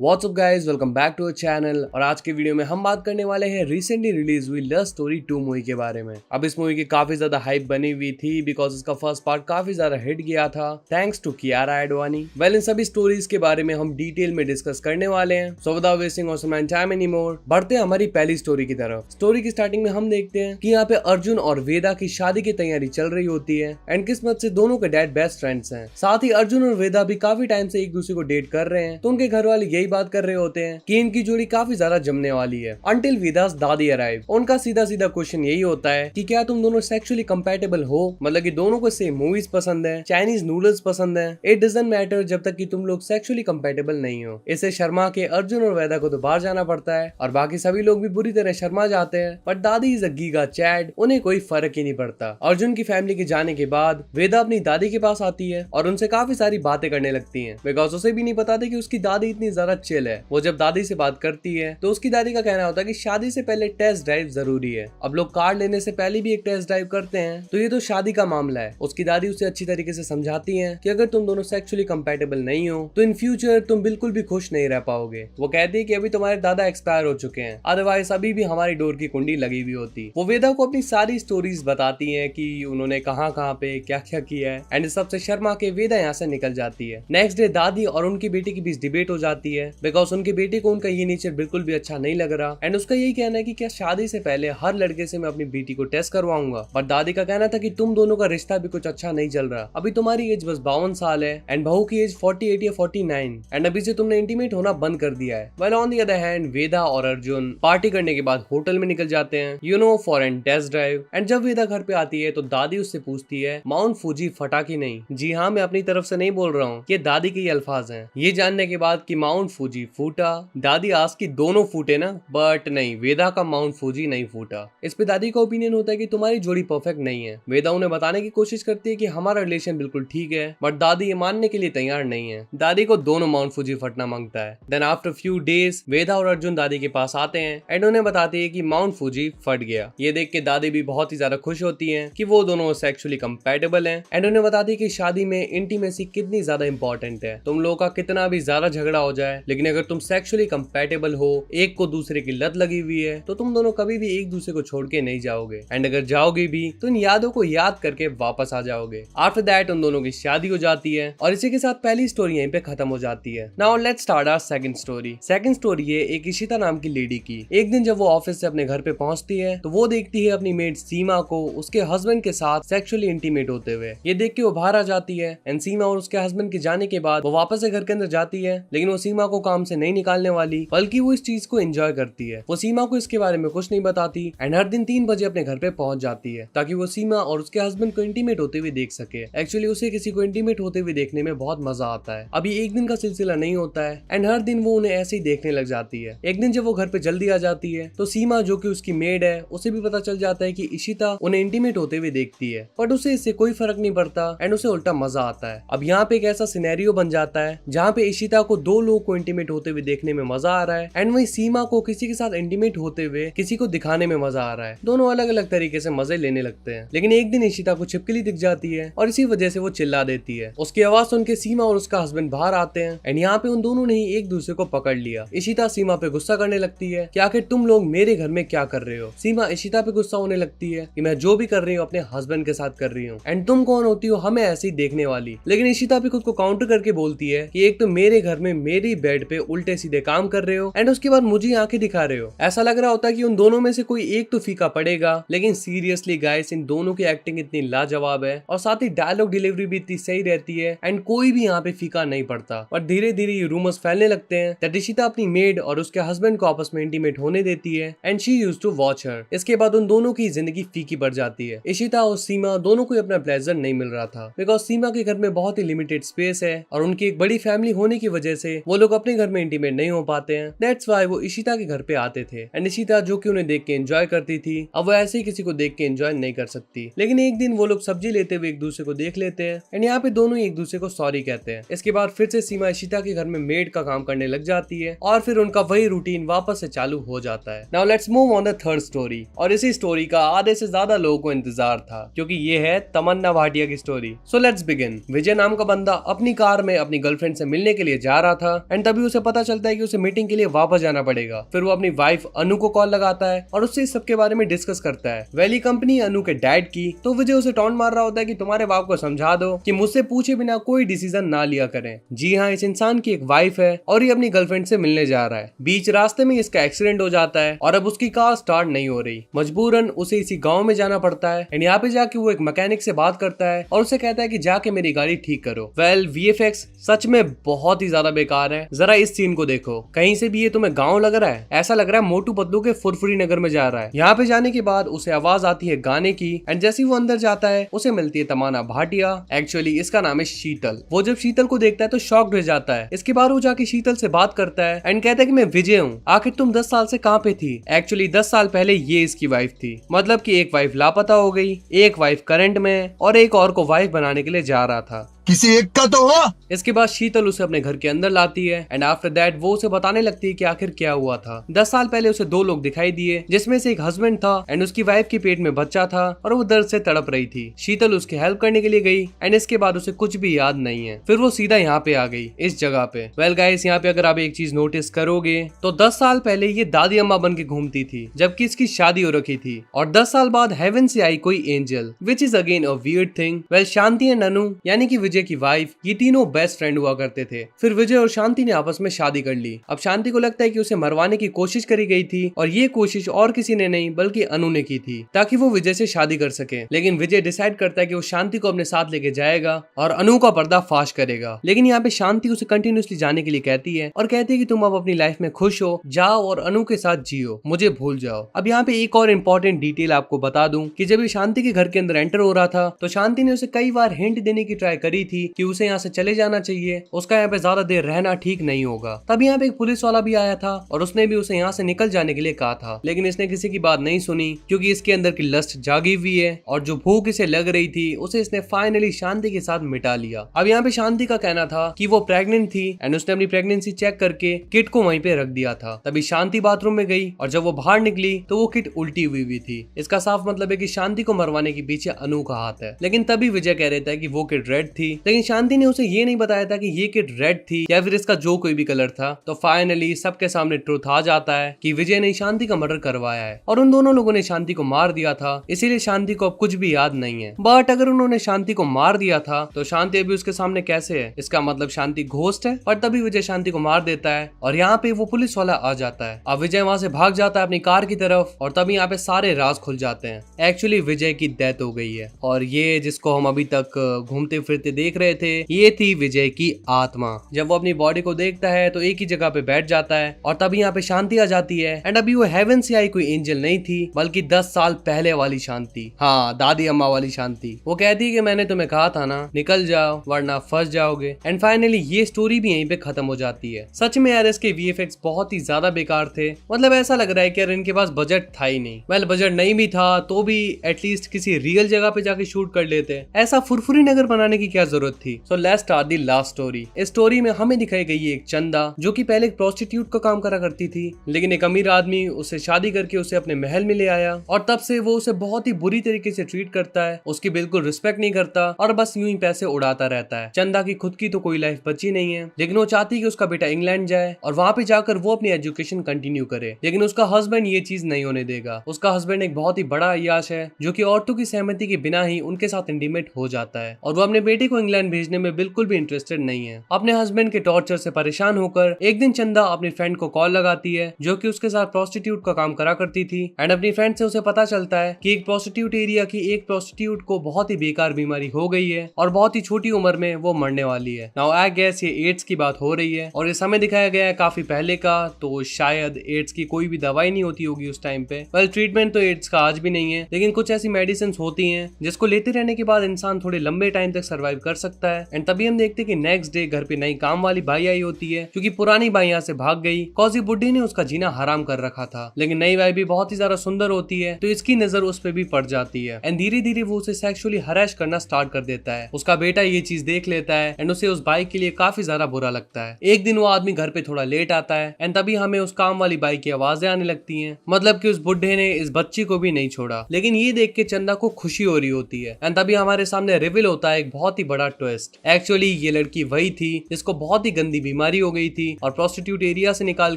What's up guys, welcome back to our channel. और आज के वीडियो में हम बात करने वाले हैं रिसेंटली रिलीज हुई लव स्टोरी 2 मूवी के बारे में। अब इस मूवी की काफी ज्यादा हाइप बनी हुई थी बिकॉज इसका फर्स्ट पार्ट काफी ज्यादा हिट गया था thanks to Kiara Advani. Well, इन सभी स्टोरीज के बारे में हम डिटेल में डिस्कस करने वाले हैं। So without wasting awesome time any more, बढ़ते हैं हमारी पहली स्टोरी की तरफ। स्टोरी की स्टार्टिंग में हम देखते हैं कि यहाँ पे अर्जुन और वेदा की शादी की तैयारी चल रही होती है एंड किस्मत से दोनों के डैड बेस्ट फ्रेंड्स हैं। साथ ही अर्जुन और वेदा भी काफी टाइम से एक दूसरे को डेट कर रहे हैं, तो उनके घर वाले यही बात कर रहे होते हैं कि इनकी जोड़ी काफी ज्यादा जमने वाली है। अंटिल वेदास दादी अराइव। उनका सीधा सीधा क्वेश्चन यही होता है कि क्या तुम दोनों सेक्सुअली कंपैटिबल हो, मतलब कि दोनों को सेम मूवीज पसंद है, चाइनीज नूडल्स पसंद है। इट डजंट मैटर जब तक कि तुम लोग सेक्सुअली कंपैटिबल नहीं हो। इसे शर्मा के अर्जुन और वेदा को तो बाहर जाना पड़ता है और बाकी सभी लोग भी बुरी तरह शर्मा जाते हैं, बट दादी इज अ गीगा चैड, उन्हें कोई फर्क ही नहीं पड़ता। अर्जुन की फैमिली के जाने के बाद वेदा अपनी दादी के पास आती है और उनसे काफी सारी बातें करने लगती है बिकॉज उसे भी नहीं पता था कि उसकी दादी इतनी ज्यादा चिल है। वो जब दादी से बात करती है तो उसकी दादी का कहना होता है कि शादी से पहले टेस्ट ड्राइव जरूरी है। अब लोग कार लेने से पहले भी एक टेस्ट ड्राइव करते हैं, तो ये तो शादी का मामला है। उसकी दादी उसे अच्छी तरीके से समझाती है कि अगर तुम दोनों सेक्सुअली कंपैटिबल नहीं हो तो इन फ्यूचर तुम बिल्कुल भी खुश नहीं रह पाओगे। वो कहती है कि अभी तुम्हारे दादा एक्सपायर हो चुके हैं, अदरवाइज अभी भी हमारी डोर की कुंडी लगी हुई होती। वो वेदा को अपनी सारी स्टोरीज बताती है कि उन्होंने कहाँ कहाँ पे क्या क्या किया है एंड सबसे शर्मा के वेदा यहाँ से निकल जाती है। नेक्स्ट डे दादी और उनकी बेटी के बीच डिबेट हो जाती है बिकॉज उनकी बेटी को उनका ये नेचर बिल्कुल भी अच्छा नहीं लग रहा एंड उसका यही कहना है कि क्या शादी से पहले हर लड़के से मैं अपनी बेटी को टेस्ट करवाऊंगा। पर दादी का कहना था कि तुम दोनों का रिश्ता भी कुछ अच्छा नहीं चल रहा, अभी तुम्हारी एज बस 52 साल है एंड बहू की एज 48 या 49 एंड अभी से तुमने इंटीमेट होना बंद कर दिया है। Well on the other hand Veda और अर्जुन पार्टी करने के बाद होटल में निकल जाते हैं, you know, for an test drive. And जब वेदा घर पे आती है तो दादी उससे पूछती है माउंट फूजी फटा की नहीं। जी हाँ, मैं अपनी तरफ से नहीं बोल रहा हूँ, ये दादी के ही अल्फाज हैं। ये जानने के बाद कि माउंट फूजी फूटा, दादी आज की दोनों फूटे ना, बट नहीं, वेदा का माउंट फूजी नहीं फूटा। इस पे दादी का ओपिनियन होता है कि तुम्हारी जोड़ी परफेक्ट नहीं है। वेदा उन्हें बताने की कोशिश करती है कि हमारा रिलेशन बिल्कुल ठीक है, बट दादी ये मानने के लिए तैयार नहीं है। दादी को दोनों माउंट फूजी फटना मांगता है। देन आफ्टर फ्यू डेज वेदा और अर्जुन दादी के पास आते हैं एंड उन्हें बताती है कि माउंट फूजी फट गया। ये देख के दादी भी बहुत ही ज्यादा खुश होती है कि वो दोनों सेक्सुअली कंपैटिबल हैं एंड उन्हें बताती है कि शादी में इंटीमेसी कितनी ज्यादा इंपॉर्टेंट है। तुम लोगों का कितना भी ज्यादा झगड़ा हो जाए, लेकिन अगर तुम सेक्सुअली कंपैटिबल हो, एक को दूसरे की लत लगी हुई है, तो तुम दोनों कभी भी एक दूसरे को छोड़ के नहीं जाओगे एंड अगर जाओगे भी तो इन यादों को याद करके वापस आ जाओगे। आफ्टर दैट उन दोनों की शादी हो जाती है और इसी के साथ पहली स्टोरी यहीं पे खत्म हो जाती है। Now let's start our second story. Second story है एक इशिता नाम की लेडी की। एक दिन जब वो ऑफिस से अपने घर पे पहुंचती है तो वो देखती है अपनी मेड सीमा को उसके हस्बैंड के साथ सेक्सुअली इंटीमेट होते हुए। ये देख के वो बाहर आ जाती है एंड सीमा और उसके हस्बैंड के जाने के बाद वो वापस से घर के अंदर जाती है, लेकिन वो सीमा को काम से नहीं निकालने वाली, बल्कि वो इस चीज को एंजॉय करती है। वो सीमा को इसके बारे में कुछ नहीं बताती एंड हर दिन 3 बजे अपने घर पे पहुंच जाती है ताकि वो सीमा और उसके हस्बैंड को इंटीमेट होते हुए देख सके। एक्चुअली उसे किसी को इंटीमेट होते हुए देखने में बहुत मजा आता है। अभी एक दिन का सिलसिला नहीं होता है एंड हर दिन वो उन्हें ऐसे ही देखने लग जाती है। एक दिन जब वो घर पे जल्दी आ जाती है तो सीमा जो कि उसकी मेड है उसे भी पता चल जाता है कि इशिता उन्हें इंटीमेट होते हुए देखती है, बट उसे इससे कोई फर्क नहीं पड़ता एंड उसे उल्टा मजा आता है। अब यहाँ पे एक ऐसा सिनेरियो बन जाता है जहाँ पे इशिता को 2 लोगों को इंटीमेट होते हुए देखने में मजा आ रहा है एंड वही सीमा को किसी के साथ इंटीमेट होते हुए किसी को दिखाने में मजा आ रहा है। दोनों अलग अलग तरीके से मजे लेने लगते हैं, लेकिन एक दिन इशिता को छिपकली दिख जाती है और इसी वजह से वो चिल्ला देती है। उसकी आवाज सुन के सीमा और उसका हस्बैंड बाहर आते हैं एंड यहाँ पे उन दोनों ने ही एक दूसरे को पकड़ लिया। इशिता सीमा पे गुस्सा करने लगती है कि आखिर तुम लोग मेरे घर में क्या कर रहे हो। सीमा इशिता पे गुस्सा होने लगती है कि मैं जो भी कर रही हूँ अपने हस्बैंड के साथ कर रही हूँ एंड तुम कौन होती हो हमें ऐसे ही देखने वाली। लेकिन इशिता भी खुद को काउंटर करके बोलती है कि एक तो मेरे घर में मेरी बेड पे उल्टे सीधे काम कर रहे हो एंड उसके बाद मुझे आंखें दिखा रहे हो। ऐसा लग रहा होता है कि उन दोनों में से कोई एक तो फीका पड़ेगा, लेकिन सीरियसली गाइस इन दोनों की एक्टिंग इतनी लाजवाब है और साथ ही डायलॉग डिलीवरी भी इतनी सही रहती है एंड कोई भी यहाँ पे फीका नहीं पड़ता। और धीरे धीरे ये रूमर्स फैलने लगते हैं दैट इशिता अपनी मेड और उसके हस्बैंड को आपस में इंटीमेट होने देती है and she used to watch her. इसके बाद उन दोनों की जिंदगी फीकी पड़ जाती है। इशिता और सीमा दोनों को अपना प्लेजर नहीं मिल रहा था बिकॉज सीमा के घर में बहुत ही लिमिटेड स्पेस है और उनकी एक बड़ी फैमिली होने की वजह से वो लोग अपने घर में इंटीमेट नहीं हो पाते हैं। दैट्स व्हाई वो इशिता के घर पे आते थे एंड इशिता जो कि उन्हें देख के एंजॉय करती थी, अब वो ऐसे ही किसी को देख के एंजॉय नहीं कर सकती। लेकिन एक दिन वो लोग सब्जी लेते हुए एक दूसरे को देख लेते हैं एंड यहाँ पे दोनों एक दूसरे को सॉरी कहते हैं। इसके बाद फिर से सीमा इशिता के घर में मेड का काम करने लग जाती है और फिर उनका वही रूटीन वापस से चालू हो जाता है। Now let's move on the third story. और इसी स्टोरी का आधे से ज्यादा लोगों को इंतजार था क्योंकि ये है तमन्ना भाटिया की story. So let's begin. Vijay नाम का बंदा अपनी कार में अपनी गर्लफ्रेंड से मिलने के लिए जा रहा था एंड तभी उसे पता चलता है कि उसे मीटिंग के लिए वापस जाना पड़ेगा। फिर वो अपनी वाइफ अनु को कॉल लगाता है और उससे इस सब के बारे में डिस्कस करता है। वैली कंपनी अनु के डैड की, तो विजय उसे टॉन्ट मार रहा होता है कि तुम्हारे बाप को समझा दो कि मुझसे पूछे बिना कोई डिसीजन ना लिया करें। जी हाँ, इस इंसान की एक वाइफ है और ये अपनी गर्लफ्रेंड से मिलने जा रहा है। बीच रास्ते में इसका एक्सीडेंट हो जाता है और अब उसकी कार स्टार्ट नहीं हो रही। मजबूरन उसे इसी गांव में जाना पड़ता है एंड यहाँ पे जाके वो एक मैकेनिक से बात करता है और उसे कहता है कि जाके मेरी गाड़ी ठीक करो। वेल, वीएफएक्स सच में बहुत ही ज्यादा बेकार है। जरा इस सीन को देखो, कहीं से भी ये तुम्हें गाँव लग रहा है? ऐसा लग रहा है मोटू पतलू के फुरफुरी नगर में जा रहा है। यहाँ पे जाने के बाद उसे आवाज आती है गाने की एंड जैसे वो अंदर जाता है उसे मिलती है तमन्ना भाटिया। एक्चुअली इसका नाम है शीतल। वो जब शीतल को देखता है तो शॉक्ड हो जाता है। इसके बाद वो जाके शीतल से बात करता है एंड कहता है कि मैं विजय हूँ, आखिर तुम 10 साल से कहाँ पे थी? एक्चुअली 10 साल पहले ये इसकी वाइफ थी। मतलब कि एक वाइफ लापता हो गई, एक वाइफ करंट में और एक और को वाइफ बनाने के लिए जा रहा था। किसी एक का तो हो। इसके बाद शीतल उसे अपने घर के अंदर लाती है एंड आफ्टर दैट वो उसे बताने लगती है कि आखिर क्या हुआ था। 10 साल पहले उसे 2 लोग दिखाई दिए, जिसमें से एक हस्बैंड था एंड उसकी वाइफ के पेट में बच्चा था और वो दर्द से तड़प रही थी। शीतल उसकी हेल्प करने के लिए गई एंड इसके बाद उसे कुछ भी याद नहीं है। फिर वो सीधा यहाँ पे आ गई, इस जगह पे। वेल गाइस, यहाँ पे अगर आप एक चीज नोटिस करोगे तो 10 साल पहले ये दादी अम्मा बन के घूमती थी, जबकि इसकी शादी हो रखी थी। और 10 साल बाद हेवन से आई कोई angel, which is again a weird thing. Well, Shanti and Anu यानी कि विजय की वाइफ, ये तीनों बेस्ट फ्रेंड हुआ करते थे। फिर विजय और शांति ने आपस में शादी कर ली। अब शांति को लगता है कि उसे मरवाने की कोशिश करी गई थी और ये कोशिश और किसी ने नहीं बल्कि अनु ने की थी, ताकि वो विजय से शादी कर सके। लेकिन विजय डिसाइड करता है कि वो शांति को अपने साथ लेके जाएगा और अनु का पर्दा फाश करेगा। लेकिन यहाँ पे शांति उसे कंटिन्यूसली जाने के लिए कहती है और कहती है कि तुम अब अपनी लाइफ में खुश हो, जाओ और अनु के साथ जियो, मुझे भूल जाओ। अब यहाँ पे एक और इम्पोर्टेंट डिटेल आपको बता दूं कि जब ये शांति के घर के अंदर एंटर हो रहा था तो शांति ने उसे कई बार हिंट देने की ट्राई करी थी कि उसे यहाँ से चले जाना चाहिए, उसका यहाँ पे ज्यादा देर रहना ठीक नहीं होगा। तब यहाँ पे एक पुलिस वाला भी आया था और उसने भी उसे यहाँ से निकल जाने के लिए कहा था, लेकिन इसने किसी की बात नहीं सुनी क्योंकि इसके अंदर की लस्ट जागी हुई है और जो भूख इसे लग रही थी उसे इसने फाइनली शांति के साथ मिटा लिया। अब यहाँ पे शांति का कहना था कि वो प्रेग्नेंट थी एंड उसने अपनी प्रेगनेंसी चेक करके किट को वहीं पे रख दिया था। तभी शांति बाथरूम में गई और जब वो बाहर निकली तो वो किट उल्टी हुई थी। इसका साफ मतलब है कि शांति को मरवाने के पीछे अनु का हाथ है। लेकिन तभी विजय कह रहे थे कि वो किट रेड थी, लेकिन शांति ने उसे ये नहीं बताया था कि ये किट रेड थी या फिर इसका जो कोई भी कलर था। तो फाइनली सबके सामने ट्रुथ आ जाता है कि विजय ने शांति का मर्डर करवाया है और उन दोनों लोगों ने शांति को मार दिया था, इसीलिए शांति को अब कुछ भी याद नहीं है। बट अगर उन्होंने शांति को मार दिया था तो शांति अभी उसके सामने कैसे है? इसका मतलब शांति घोस्ट है। और तभी विजय शांति को मार देता है और यहाँ पे वो पुलिस वाला आ जाता है। अब विजय वहां से भाग जाता है अपनी कार की तरफ और तभी यहाँ पे सारे राज खुल जाते हैं। एक्चुअली विजय की डेथ हो गई है और ये जिसको हम अभी तक घूमते फिरते देख रहे थे ये थी विजय की आत्मा। जब वो अपनी बॉडी को देखता है तो एक ही जगह पे बैठ जाता है और तभी यहाँ पे शांति आ जाती है एंड अभी वो हेवन से आई कोई एंजल नहीं थी बल्कि 10 साल पहले वाली शांति, हाँ दादी अम्मा वाली शांति। वो कहती है कि मैंने तुम्हें कहा था ना निकल जाओ वरना फंस जाओगे। एंड फाइनली ये स्टोरी भी यहीं पे खत्म हो जाती है। सच में यार इसके वीएफएक्स बहुत ही ज्यादा बेकार थे। मतलब ऐसा लग रहा है कि यार इनके पास बजट था ही नहीं। वेल बजट नहीं भी था तो भी एटलीस्ट किसी रियल जगह पे जाके शूट कर लेते। ऐसा फुरफुरी नगर बनाने की क्या जरूरत थी? So let's start the last story. इस स्टोरी में हमें दिखाई गई है एक चंदा जो कि पहले एक प्रोस्टिट्यूट का काम करा करती थी, लेकिन एक अमीर आदमी उससे शादी करके उसे अपने महल में ले आया और तब से वो उसे बहुत ही बुरी तरीके से ट्रीट करता है, उसकी बिल्कुल रिस्पेक्ट नहीं करता और बस यूं ही पैसे उड़ाता रहता है। चंदा की खुद की तो कोई लाइफ बची नहीं है, लेकिन वो चाहती है कि उसका बेटा इंग्लैंड जाए और वहां पे जाकर वो अपनी एजुकेशन कंटिन्यू करे। लेकिन उसका हस्बैंड ये चीज नहीं होने देगा। उसका हस्बैंड एक बहुत ही बड़ा अय्याश है जो कि औरतों की सहमति के बिना ही उनके साथ इंटीमेट हो जाता है और वो अपने बेटे को इंग्लैंड भेजने में बिल्कुल भी इंटरेस्टेड नहीं है। अपने हस्बैंड के टॉर्चर से परेशान होकर एक दिन चंदा अपनी फ्रेंड को कॉल लगाती है जो कि उसके साथ प्रोस्टिट्यूट का काम करा करती थी एंड अपनी फ्रेंड से उसे पता चलता है कि एक प्रोस्टिट्यूट एरिया की एक प्रोस्टिट्यूट को बहुत ही बेकार बीमारी हो गई है और बहुत ही छोटी उम्र में वो मरने वाली है। नाउ आई गेस ये एड्स की बात हो रही है और ये समय दिखाया गया है काफी पहले का, तो शायद एड्स की कोई भी दवाई नहीं होती होगी उस टाइम पे। वेल ट्रीटमेंट तो एड्स का आज भी नहीं है, लेकिन कुछ ऐसी मेडिसिन होती हैं जिसको लेते रहने के बाद इंसान थोड़े लंबे टाइम तक सर्वाइव कर सकता है। एंड तभी हम देखते हैं कि नेक्स्ट डे घर पे नई काम वाली बाई आई होती है क्योंकि पुरानी बाई यहाँ से भाग गई कॉजी बुड्ढी ने उसका जीना हराम कर रखा था। लेकिन नई बाई भी बहुत ही ज्यादा सुंदर होती है तो इसकी नजर उस पर भी पड़ जाती है एंड धीरे धीरे वो उसे सेक्सुअली हराश करना स्टार्ट कर देता है। उसका बेटा ये चीज देख लेता है एंड उसे उस बाई के लिए काफी ज्यादा बुरा लगता है। एक दिन वो आदमी घर पे थोड़ा लेट आता है एंड तभी हमें उस काम वाली बाई की आवाजें आने लगती हैं, मतलब कि उस बुड्ढे ने इस बच्ची को भी नहीं छोड़ा। लेकिन ये देख के चंदा को खुशी हो रही होती है एंड तभी हमारे सामने रिवील होता है एक बहुत ही बड़ा बड़ा ट्विस्ट। एक्चुअली ये लड़की वही थी जिसको बहुत ही गंदी बीमारी हो गई थी और प्रोस्टिट्यूट एरिया से निकाल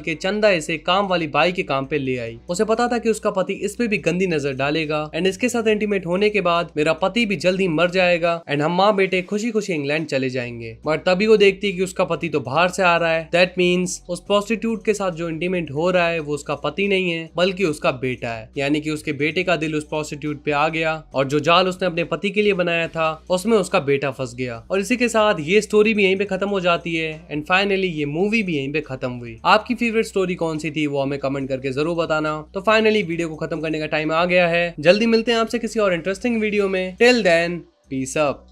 के चंदा इसे काम वाली बाई के काम पे ले आई। उसे पता था कि उसका पति इस पे भी गंदी नजर डालेगा एंड इसके साथ इंटीमेट होने के बाद मेरा पति भी जल्द ही मर जाएगा एंड हम माँ बेटे खुशी खुशी इंग्लैंड चले जाएंगे। बट तभी वो देखती है कि उसका पति तो बाहर से आ रहा है। दैट मीन्स उस प्रोस्टिट्यूट के साथ जो इंटीमेट हो रहा है वो उसका पति नहीं है बल्कि उसका बेटा है, यानी कि उसके बेटे का दिल उस प्रोस्टिट्यूट पे आ गया और जो जाल उसने अपने पति के लिए बनाया था उसमें उसका बेटा फंस गया। और इसी के साथ ये स्टोरी भी यहीं पे खत्म हो जाती है एंड फाइनली ये मूवी भी यहीं पे खत्म हुई। आपकी फेवरेट स्टोरी कौन सी थी वो हमें कमेंट करके जरूर बताना। तो फाइनली वीडियो को खत्म करने का टाइम आ गया है। जल्दी मिलते हैं आपसे किसी और इंटरेस्टिंग वीडियो में। Till then peace up.